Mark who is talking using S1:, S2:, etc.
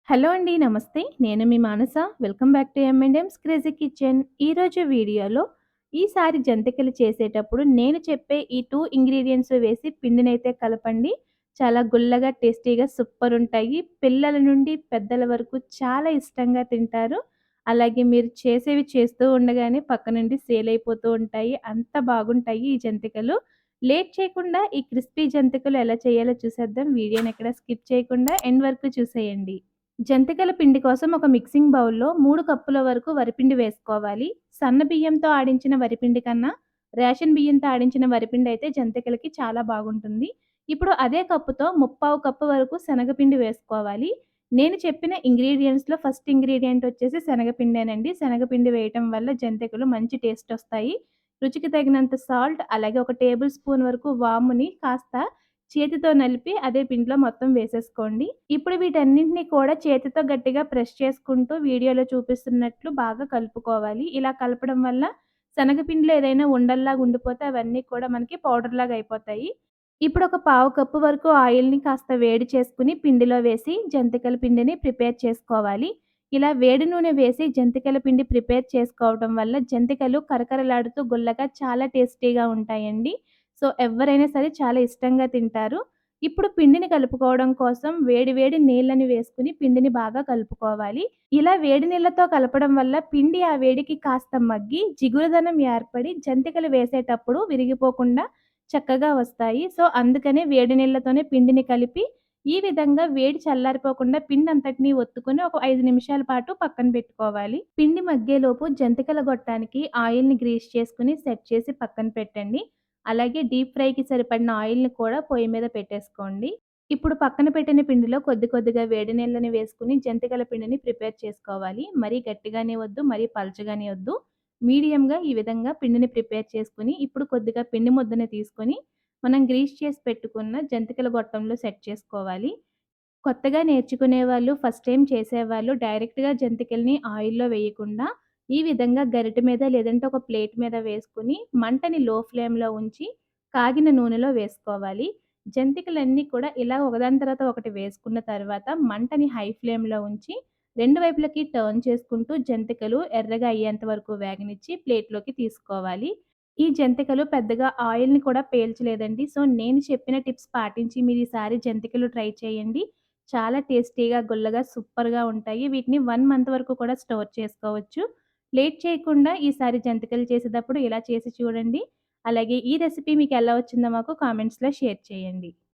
S1: Hello అండి. నమస్తే. నేను మీ Manasa. Welcome back to M and M's crazy kitchen. ఈరోజు వీడియోలో ఈసారి జంతికలు చేసేటప్పుడు నేను చెప్పే ఈ 2 ఇంగ్రీడియెంట్స్ వేసి పిండినైతే కలపండి. చాలా గుల్లగా, టేస్టీగా సూపరుంటాయి. పిల్లల నుండి పెద్దల వరకు చాలా ఇష్టంగా తింటారు. అలాగే మీరు చేసేవి చేస్తూ ఉండగానే పక్క నుండి సేల్ అయిపోతూ ఉంటాయి. అంత బాగుంటాయి ఈ జంతికలు. లేట్ చేయకుండా ఈ క్రిస్పీ జంతికలు ఎలా చేయాలో చూసేద్దాం. వీడియోని ఎక్కడ స్కిప్ చేయకుండా ఎండ్ వరకు చూసేయండి. జంతికల పిండి కోసం ఒక మిక్సింగ్ బౌల్‌లో 3 కప్పుల వరకు వరిపిండి వేసుకోవాలి. సన్న బియ్యంతో ఆడించిన వరిపిండి కన్నా, రేషన్ బియ్యంతో ఆడించిన వరిపిండి అయితే జంతికలకి చాలా బాగుంటుంది. ఇప్పుడు అదే కప్పుతో ముప్పావు కప్పు వరకు శనగపిండి వేసుకోవాలి. నేను చెప్పిన ఇంగ్రీడియెంట్స్‌లో ఫస్ట్ ఇంగ్రీడియెంట్ వచ్చేసి శనగపిండేనండి. శనగపిండి వేయటం వల్ల జంతికలు మంచి టేస్ట్ ఒస్తాయి. రుచికి తగినంత సాల్ట్, అలాగే ఒక టేబుల్ స్పూన్ వరకు వాముని కాస్త చేతితో నలిపి అదే పిండిలో మొత్తం వేసేసుకోండి. ఇప్పుడు వీటన్నింటిని కూడా చేతితో గట్టిగా ప్రెస్ చేసుకుంటూ వీడియోలో చూపిస్తున్నట్లు బాగా కలుపుకోవాలి. ఇలా కలపడం వల్ల శనగపిండిలో ఏదైనా ఉండల్లాగా ఉండిపోతే అవన్నీ కూడా మనకి పౌడర్‌లాగా అయిపోతాయి. ఇప్పుడు ఒక పావు కప్పు వరకు ఆయిల్‌ని కాస్త వేడి చేసుకొని పిండిలో వేసి జంతికల పిండిని ప్రిపేర్ చేసుకోవాలి. ఇలా వేడి నూనె వేసి జంతికల పిండి ప్రిపేర్ చేసుకోవడం వల్ల జంతికలు కరకరలాడుతూ గుల్లగా చాలా టేస్టీగా ఉంటాయండి. సో, ఎవ్వరైనా సరే చాలా ఇష్టంగా తింటారు. ఇప్పుడు పిండిని కలుపుకోవడం కోసం వేడి వేడి నీళ్ళని వేసుకొని పిండిని బాగా కలుపుకోవాలి. ఇలా వేడి నీళ్ళతో కలపడం వల్ల పిండి ఆ వేడికి కాస్త మగ్గి జిగురుదనం ఏర్పడి జంతికలు వేసేటప్పుడు విరిగిపోకుండా చక్కగా వస్తాయి. సో, అందుకనే వేడి నీళ్ళతోనే పిండిని కలిపి ఈ విధంగా వేడి చల్లారిపోకుండా పిండంతటిని ఒత్తుకొని ఒక 5 నిమిషాల పాటు పక్కన పెట్టుకోవాలి. పిండి మగ్గేలోపు జంతికల గొట్టానికి ఆయిల్‌ని గ్రీస్ చేసుకొని సెట్ చేసి పక్కన పెట్టండి. అలాగే డీప్ ఫ్రైకి సరిపడిన ఆయిల్‌ని కూడా పొయ్యి మీద పెట్టేసుకోండి. ఇప్పుడు పక్కన పెట్టిన పిండిలో కొద్ది కొద్దిగా వేడి నీళ్ళని వేసుకొని జంతికల పిండిని ప్రిపేర్ చేసుకోవాలి. మరీ గట్టిగానే వద్దు, మరీ పలచగానే వద్దు. మీడియంగా ఈ విధంగా పిండిని ప్రిపేర్ చేసుకొని, ఇప్పుడు కొద్దిగా పిండి ముద్దని తీసుకొని, మనం గ్రీస్ చేసి పెట్టుకున్న జంతికల గొట్టంలో సెట్ చేసుకోవాలి. కొత్తగా నేర్చుకునేవాళ్ళు, ఫస్ట్ టైమ్ చేసేవాళ్ళు డైరెక్ట్‌గా జంతికల్ని ఆయిల్‌లో వేయకుండా, ఈ విధంగా గరిటె మీద లేదంటే ఒక ప్లేట్ మీద వేసుకొని, మంటని లో ఫ్లేమ్‌లో ఉంచి, కాగిన నూనెలో వేసుకోవాలి. జంతికలన్నీ కూడా ఇలా ఒకదాని తర్వాత ఒకటి వేసుకున్న తర్వాత, మంటని హై ఫ్లేమ్‌లో ఉంచి, రెండు వైపులకి టర్న్ చేసుకుంటూ జంతికలు ఎర్రగా అయ్యేంత వరకు వేగనిచ్చి ప్లేట్‌లోకి తీసుకోవాలి. ఈ జంతికలు పెద్దగా ఆయిల్‌ని కూడా పీల్చలేదండి. సో, నేను చెప్పిన టిప్స్ పాటించి మీరు ఈసారి జంతికలు ట్రై చేయండి. చాలా టేస్టీగా, గుల్లగా, సూపర్‌గా ఉంటాయి. వీటిని 1 మంత్ వరకు కూడా స్టోర్ చేసుకోవచ్చు. లేట్ చేయకుండా ఈసారి జంతికలు చేసేటప్పుడు ఇలా చేసి చూడండి. అలాగే ఈ రెసిపీ మీకెలా వచ్చిందో మాకు కామెంట్స్‌లో షేర్ చేయండి.